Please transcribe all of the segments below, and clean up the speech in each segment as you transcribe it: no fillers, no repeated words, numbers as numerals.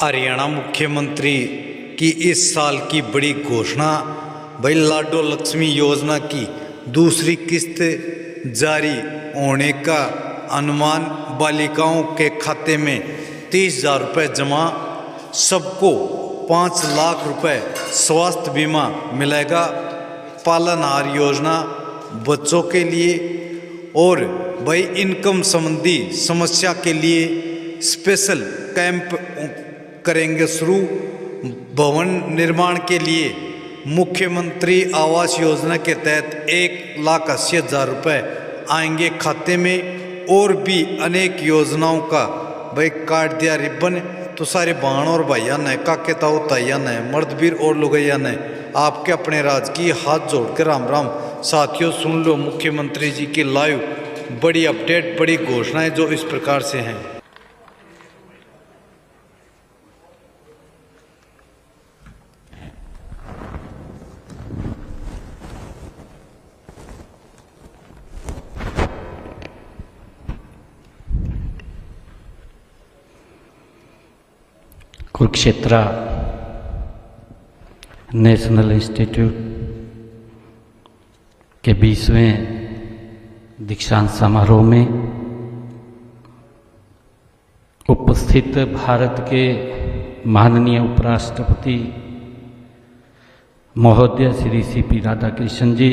हरियाणा मुख्यमंत्री की इस साल की बड़ी घोषणा, भाई लाडो लक्ष्मी योजना की दूसरी किस्त जारी होने का अनुमान। बालिकाओं के खाते में 30,000 रुपये जमा, सबको 5 लाख रुपए स्वास्थ्य बीमा मिलेगा। पालनहार योजना बच्चों के लिए, और भाई इनकम संबंधी समस्या के लिए स्पेशल कैंप करेंगे शुरू। भवन निर्माण के लिए मुख्यमंत्री आवास योजना के तहत 1,80,000 रुपये आएंगे खाते में। और भी अनेक योजनाओं का भाई काट दिया रिबन। तो सारे बहन और भाइया ने, काके ताऊ ताइया ने, मर्दवीर और लुगैया ने आपके अपने राज्य की हाथ जोड़ के राम राम। साथियों सुन लो मुख्यमंत्री जी की लाइव बड़ी अपडेट, बड़ी घोषणाएं जो इस प्रकार से हैं। कुरुक्षेत्र नेशनल इंस्टीट्यूट के 20वें दीक्षांत समारोह में उपस्थित भारत के माननीय उपराष्ट्रपति महोदय श्री CP राधाकृष्णन जी,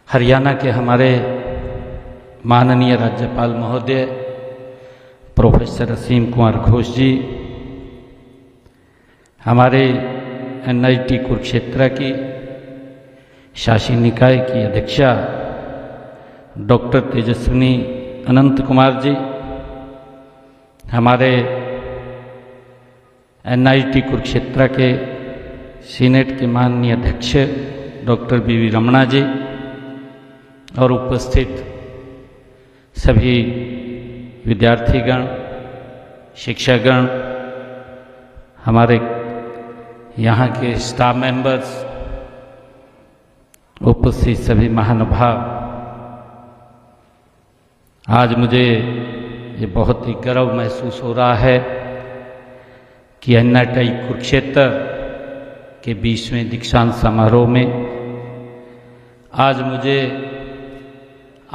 हरियाणा के हमारे माननीय राज्यपाल महोदय प्रोफेसर असीम कुमार घोष जी, हमारे NIT कुरुक्षेत्र की शासी निकाय की अध्यक्षा डॉक्टर तेजस्विनी अनंत कुमार जी, हमारे NIT कुरुक्षेत्र के सीनेट के माननीय अध्यक्ष डॉक्टर BV रमणा जी, और उपस्थित सभी विद्यार्थीगण, शिक्षकगण, हमारे यहाँ के स्टाफ मेंबर्स, उपस्थित सभी महानुभाव, आज मुझे ये बहुत ही गर्व महसूस हो रहा है कि NIT कुरुक्षेत्र के 20वें दीक्षांत समारोह में आज मुझे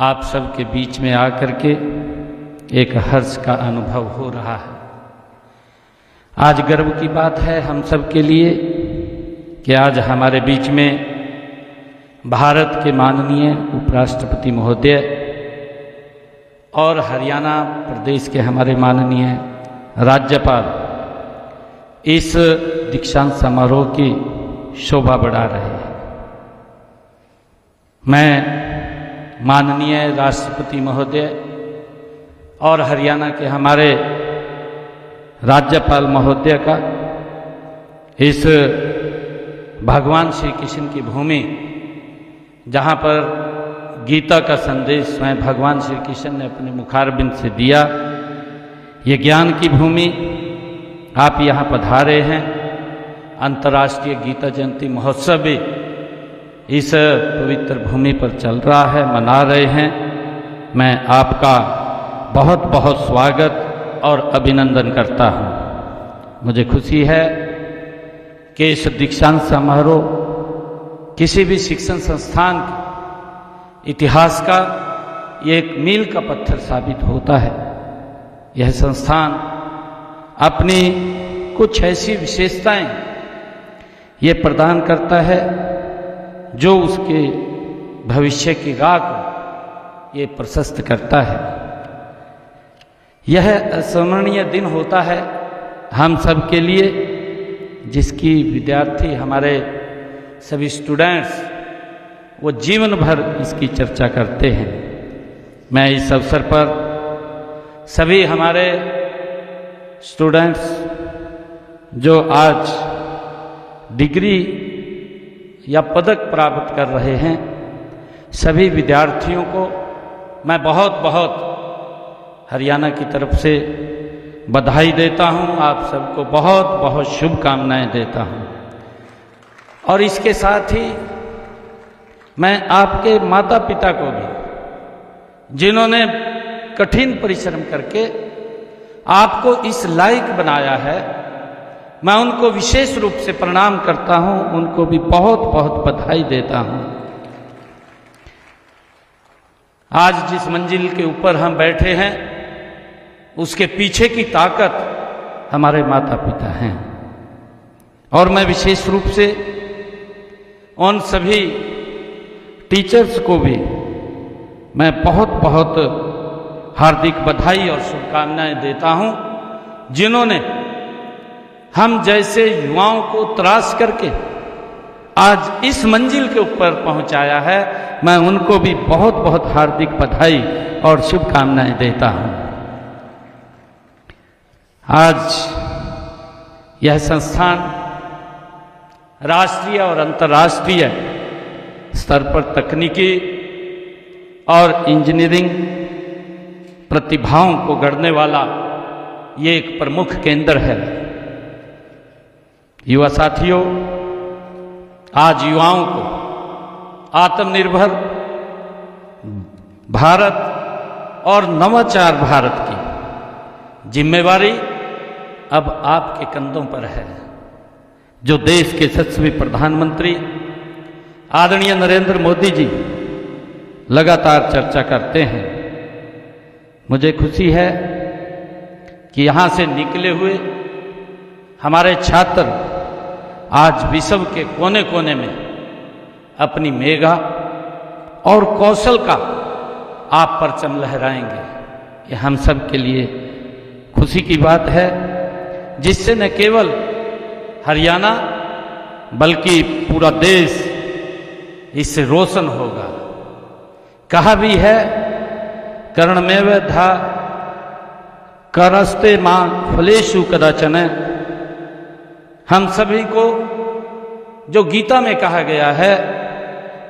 आप सबके बीच में आकर के एक हर्ष का अनुभव हो रहा है। आज गर्व की बात है हम सब के लिए कि आज हमारे बीच में भारत के माननीय उपराष्ट्रपति महोदय और हरियाणा प्रदेश के हमारे माननीय राज्यपाल इस दीक्षांत समारोह की शोभा बढ़ा रहे हैं। मैं माननीय राष्ट्रपति महोदय और हरियाणा के हमारे राज्यपाल महोदय का इस भगवान श्री कृष्ण की भूमि, जहाँ पर गीता का संदेश स्वयं भगवान श्री कृष्ण ने अपने मुखारबिंद से दिया, ये ज्ञान की भूमि, आप यहाँ पधारे हैं। अंतर्राष्ट्रीय गीता जयंती महोत्सव भी इस पवित्र भूमि पर चल रहा है, मना रहे हैं। मैं आपका बहुत बहुत स्वागत और अभिनंदन करता हूँ। मुझे खुशी है कि इस दीक्षांत समारोह किसी भी शिक्षण संस्थान के इतिहास का एक मील का पत्थर साबित होता है। यह संस्थान अपनी कुछ ऐसी विशेषताएं ये प्रदान करता है जो उसके भविष्य की राह को ये प्रशस्त करता है। यह अस्मरणीय दिन होता है हम सब के लिए, जिसकी विद्यार्थी हमारे सभी स्टूडेंट्स वो जीवन भर इसकी चर्चा करते हैं। मैं इस अवसर पर सभी हमारे स्टूडेंट्स जो आज डिग्री या पदक प्राप्त कर रहे हैं, सभी विद्यार्थियों को मैं बहुत बहुत हरियाणा की तरफ से बधाई देता हूं। आप सबको बहुत बहुत शुभकामनाएं देता हूं। और इसके साथ ही मैं आपके माता पिता को भी, जिन्होंने कठिन परिश्रम करके आपको इस लायक बनाया है, मैं उनको विशेष रूप से प्रणाम करता हूं, उनको भी बहुत बहुत बधाई देता हूं। आज जिस मंजिल के ऊपर हम बैठे हैं उसके पीछे की ताकत हमारे माता पिता हैं, और मैं विशेष रूप से उन सभी टीचर्स को भी मैं बहुत बहुत हार्दिक बधाई और शुभकामनाएं देता हूं, जिन्होंने हम जैसे युवाओं को तराश करके आज इस मंजिल के ऊपर पहुंचाया है। मैं उनको भी बहुत बहुत हार्दिक बधाई और शुभकामनाएं देता हूं। आज यह संस्थान राष्ट्रीय और अंतर्राष्ट्रीय स्तर पर तकनीकी और इंजीनियरिंग प्रतिभाओं को गढ़ने वाला ये एक प्रमुख केंद्र है। युवा साथियों, आज युवाओं को आत्मनिर्भर भारत और नवाचार भारत की जिम्मेवारी अब आपके कंधों पर है, जो देश के यशस्वी प्रधानमंत्री आदरणीय नरेंद्र मोदी जी लगातार चर्चा करते हैं। मुझे खुशी है कि यहाँ से निकले हुए हमारे छात्र आज विश्व के कोने कोने में अपनी मेगा और कौशल का आप परचम लहराएंगे। ये हम सब के लिए खुशी की बात है, जिससे न केवल हरियाणा बल्कि पूरा देश इससे रोशन होगा। कहा भी है, कर्णमेव धा करस्ते मां फलेषु कदाचन। हम सभी को जो गीता में कहा गया है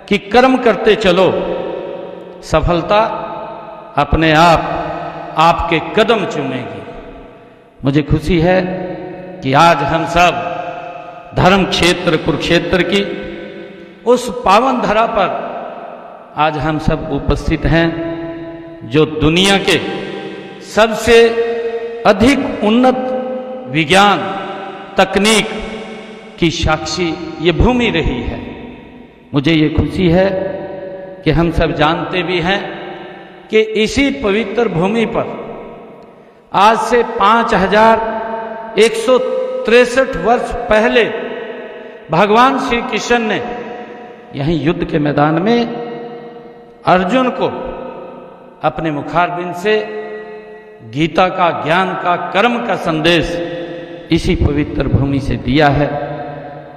कि कर्म करते चलो, सफलता अपने आप आपके कदम चूमेगी। मुझे खुशी है कि आज हम सब धर्म क्षेत्र कुरुक्षेत्र की उस पावन धरा पर आज हम सब उपस्थित हैं, जो दुनिया के सबसे अधिक उन्नत विज्ञान तकनीक की साक्षी ये भूमि रही है। मुझे ये खुशी है कि हम सब जानते भी हैं कि इसी पवित्र भूमि पर आज से 5163 वर्ष पहले भगवान श्री कृष्ण ने यहीं युद्ध के मैदान में अर्जुन को अपने मुखारबिंद से गीता का, ज्ञान का, कर्म का संदेश इसी पवित्र भूमि से दिया है।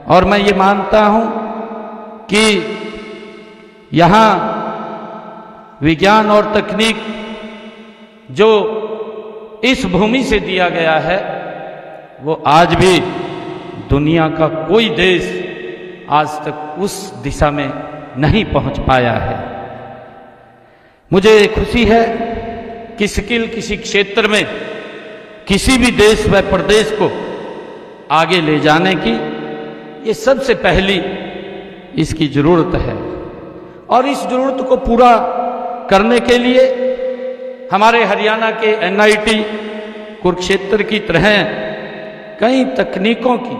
और मैं ये मानता हूं कि यहाँ विज्ञान और तकनीक जो इस भूमि से दिया गया है, वो आज भी दुनिया का कोई देश आज तक उस दिशा में नहीं पहुंच पाया है। मुझे खुशी है कि स्किल किसी क्षेत्र में किसी भी देश व प्रदेश को आगे ले जाने की ये सबसे पहली इसकी जरूरत है, और इस जरूरत को पूरा करने के लिए हमारे हरियाणा के NIT कुरुक्षेत्र की तरह कई तकनीकों की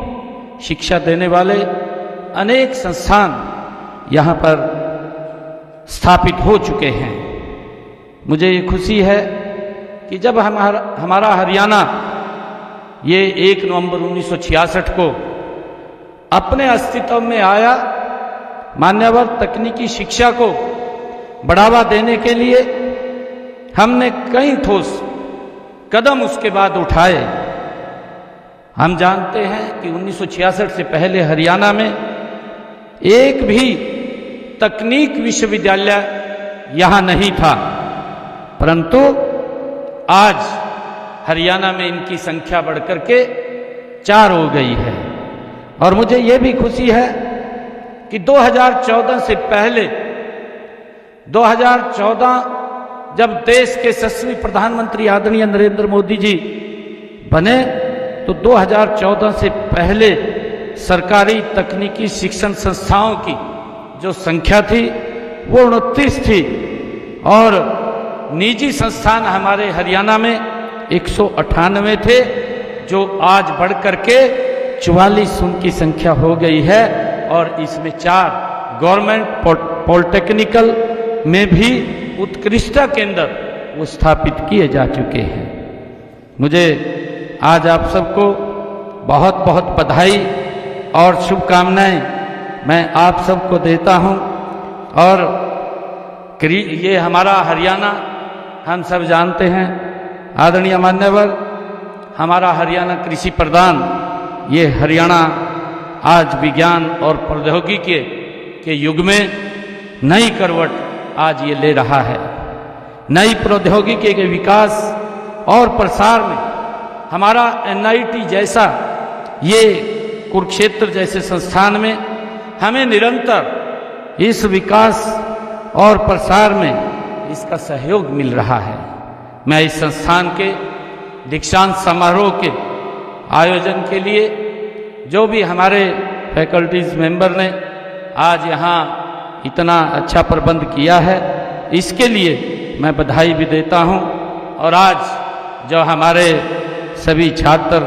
शिक्षा देने वाले अनेक संस्थान यहाँ पर स्थापित हो चुके हैं। मुझे ये खुशी है कि जब हमारा हरियाणा ये 1 नवंबर 1966 को अपने अस्तित्व में आया, मान्यवर तकनीकी शिक्षा को बढ़ावा देने के लिए हमने कई ठोस कदम उसके बाद उठाए। हम जानते हैं कि 1966 से पहले हरियाणा में एक भी तकनीक विश्वविद्यालय यहाँ नहीं था, परंतु आज हरियाणा में इनकी संख्या बढ़कर के 4 हो गई है। और मुझे ये भी खुशी है कि 2014 से पहले 2014 जब देश के यशस्वी प्रधानमंत्री आदरणीय नरेंद्र मोदी जी बने, तो 2014 से पहले सरकारी तकनीकी शिक्षण संस्थाओं की जो संख्या थी वो 29 थी, और निजी संस्थान हमारे हरियाणा में 198 थे, जो आज बढ़ करके 44 उनकी संख्या हो गई है और इसमें 4 गवर्नमेंट पॉलिटेक्निकल में भी उत्कृष्टता केंद्र वो स्थापित किए जा चुके हैं। मुझे आज आप सबको बहुत बहुत बधाई और शुभकामनाएं मैं आप सबको देता हूं। और ये हमारा हरियाणा हम सब जानते हैं, आदरणीय मान्यवर, हमारा हरियाणा कृषि प्रधान ये हरियाणा आज विज्ञान और प्रौद्योगिकी के युग में नई करवट आज ये ले रहा है। नई प्रौद्योगिकी के विकास और प्रसार में हमारा NIT जैसा ये कुरुक्षेत्र जैसे संस्थान में हमें निरंतर इस विकास और प्रसार में इसका सहयोग मिल रहा है। मैं इस संस्थान के दीक्षांत समारोह के आयोजन के लिए जो भी हमारे फैकल्टीज मेंबर ने आज यहाँ इतना अच्छा प्रबंध किया है, इसके लिए मैं बधाई भी देता हूँ। और आज जो हमारे सभी छात्र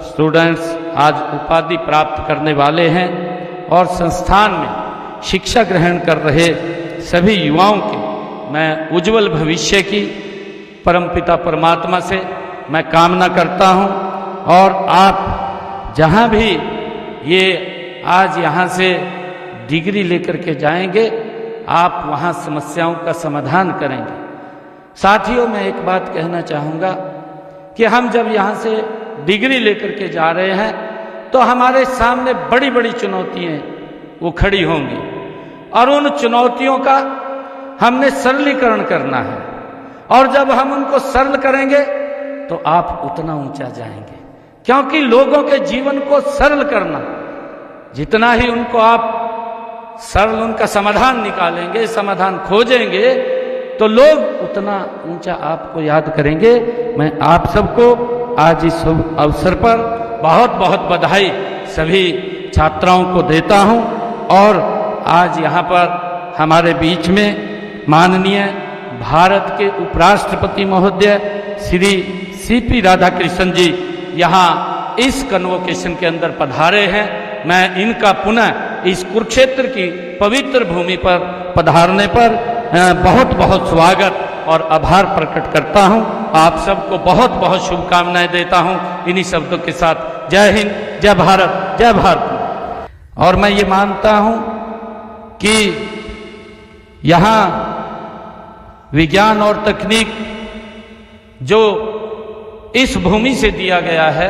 स्टूडेंट्स आज उपाधि प्राप्त करने वाले हैं और संस्थान में शिक्षा ग्रहण कर रहे सभी युवाओं के मैं उज्जवल भविष्य की परमपिता परमात्मा से मैं कामना करता हूँ। और आप जहाँ भी ये आज यहाँ से डिग्री लेकर के जाएंगे, आप वहाँ समस्याओं का समाधान करेंगे। साथियों, मैं एक बात कहना चाहूँगा कि हम जब यहाँ से डिग्री लेकर के जा रहे हैं तो हमारे सामने बड़ी बड़ी चुनौतियाँ वो खड़ी होंगी और उन चुनौतियों का हमने सरलीकरण करना है। और जब हम उनको सरल करेंगे तो आप उतना ऊंचा जाएंगे, क्योंकि लोगों के जीवन को सरल करना, जितना ही उनको आप सरल उनका समाधान निकालेंगे, समाधान खोजेंगे, तो लोग उतना ऊंचा आपको याद करेंगे। मैं आप सबको आज इस अवसर पर बहुत बहुत बधाई सभी छात्राओं को देता हूं। और आज यहाँ पर हमारे बीच में माननीय भारत के उपराष्ट्रपति महोदय श्री CP राधाकृष्णन जी यहाँ इस कन्वोकेशन के अंदर पधारे हैं। मैं इनका पुनः इस कुरुक्षेत्र की पवित्र भूमि पर पधारने पर बहुत बहुत स्वागत और आभार प्रकट करता हूं। आप सबको बहुत बहुत शुभकामनाएं देता हूं इन्हीं शब्दों के साथ। जय हिंद, जय भारत, जय भारत। और मैं ये मानता हूं कि यहाँ विज्ञान और तकनीक जो इस भूमि से दिया गया है,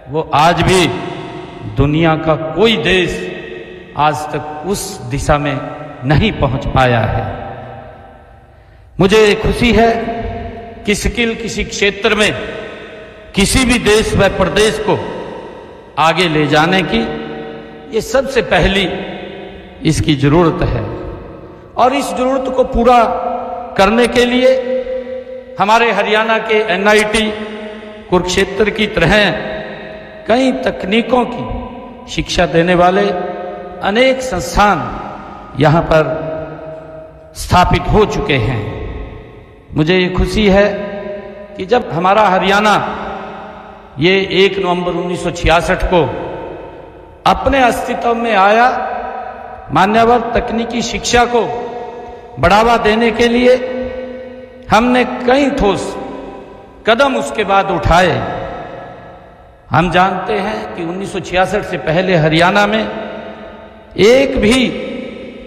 वो आज भी दुनिया का कोई देश आज तक उस दिशा में नहीं पहुंच पाया है। मुझे खुशी है कि स्किल किसी क्षेत्र में किसी भी देश व प्रदेश को आगे ले जाने की ये सबसे पहली इसकी जरूरत है। और इस जरूरत को पूरा करने के लिए हमारे हरियाणा के NIT कुरुक्षेत्र की तरह कई तकनीकों की शिक्षा देने वाले अनेक संस्थान यहाँ पर स्थापित हो चुके हैं। मुझे ये खुशी है कि जब हमारा हरियाणा ये 1 नवंबर 1966 को अपने अस्तित्व में आया, मान्यवर तकनीकी शिक्षा को बढ़ावा देने के लिए हमने कई ठोस कदम उसके बाद उठाए। हम जानते हैं कि 1966 से पहले हरियाणा में एक भी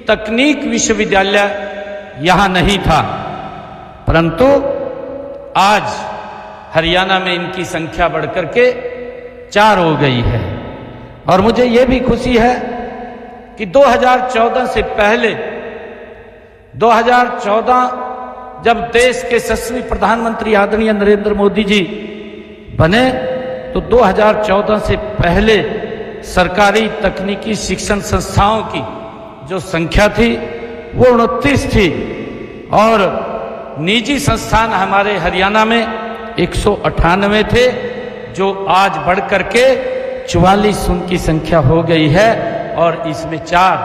तकनीक विश्वविद्यालय यहाँ नहीं था, परंतु आज हरियाणा में इनकी संख्या बढ़कर के 4 हो गई है। और मुझे ये भी खुशी है कि 2014 से पहले 2014 जब देश के यशस्वी प्रधानमंत्री आदरणीय नरेंद्र मोदी जी बने, तो 2014 से पहले सरकारी तकनीकी शिक्षण संस्थाओं की जो संख्या थी वो 29 थी और निजी संस्थान हमारे हरियाणा में 198 थे, जो आज बढ़ करके 44 उनकी संख्या हो गई है। और इसमें 4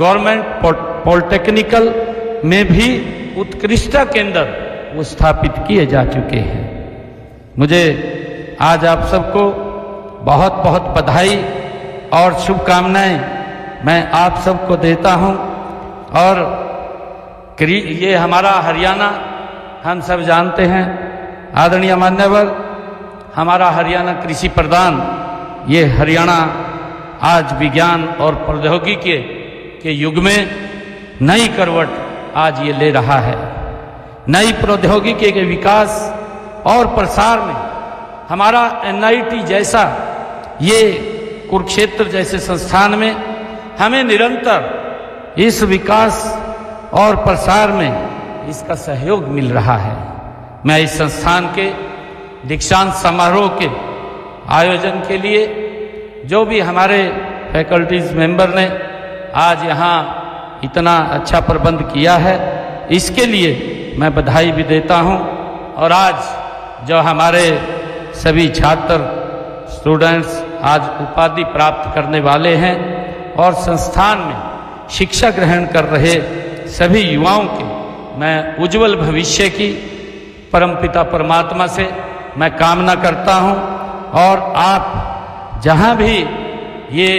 गवर्नमेंट पॉलिटेक्निकल में भी उत्कृष्टता केंद्र वो स्थापित किए जा चुके हैं। मुझे आज आप सबको बहुत बहुत बधाई और शुभकामनाएं मैं आप सबको देता हूं। और ये हमारा हरियाणा हम सब जानते हैं, आदरणीय मान्यवर, हमारा हरियाणा कृषि प्रधान, ये हरियाणा आज विज्ञान और प्रौद्योगिकी के युग में नई करवट आज ये ले रहा है। नई प्रौद्योगिकी के विकास और प्रसार में हमारा NIT जैसा ये कुरुक्षेत्र जैसे संस्थान में हमें निरंतर इस विकास और प्रसार में इसका सहयोग मिल रहा है। मैं इस संस्थान के दीक्षांत समारोह के आयोजन के लिए जो भी हमारे फैकल्टीज मेंबर ने आज यहाँ इतना अच्छा प्रबंध किया है, इसके लिए मैं बधाई भी देता हूँ। और आज जो हमारे सभी छात्र स्टूडेंट्स आज उपाधि प्राप्त करने वाले हैं और संस्थान में शिक्षा ग्रहण कर रहे सभी युवाओं के मैं उज्जवल भविष्य की परमपिता परमात्मा से मैं कामना करता हूँ। और आप जहाँ भी ये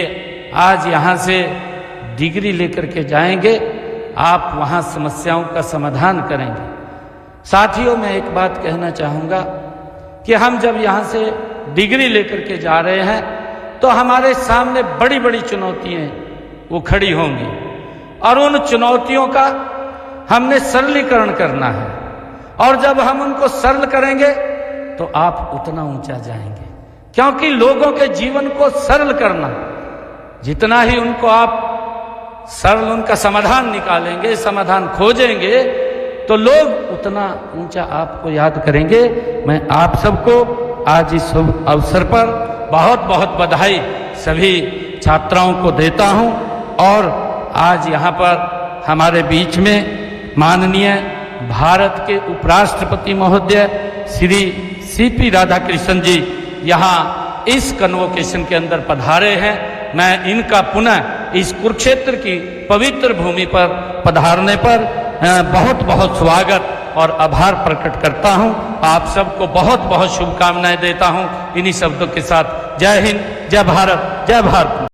आज यहाँ से डिग्री लेकर के जाएंगे, आप वहाँ समस्याओं का समाधान करेंगे। साथियों, मैं एक बात कहना चाहूँगा कि हम जब यहाँ से डिग्री लेकर के जा रहे हैं तो हमारे सामने बड़ी बड़ी चुनौतियाँ वो खड़ी होंगी और उन चुनौतियों का हमने सरलीकरण करना है। और जब हम उनको सरल करेंगे तो आप उतना ऊंचा जाएंगे, क्योंकि लोगों के जीवन को सरल करना, जितना ही उनको आप सरल उनका समाधान निकालेंगे, समाधान खोजेंगे, तो लोग उतना ऊंचा आपको याद करेंगे। मैं आप सबको आज इस अवसर पर बहुत बहुत बधाई सभी छात्राओं को देता हूं। और आज यहाँ पर हमारे बीच में माननीय भारत के उपराष्ट्रपति महोदय श्री CP राधाकृष्णन जी यहाँ इस कन्वोकेशन के अंदर पधारे हैं। मैं इनका पुनः इस कुरुक्षेत्र की पवित्र भूमि पर पधारने पर बहुत बहुत स्वागत और आभार प्रकट करता हूं। आप सबको बहुत बहुत शुभकामनाएं देता हूं। इन्हीं शब्दों के साथ जय हिंद, जय भारत, जय भारत।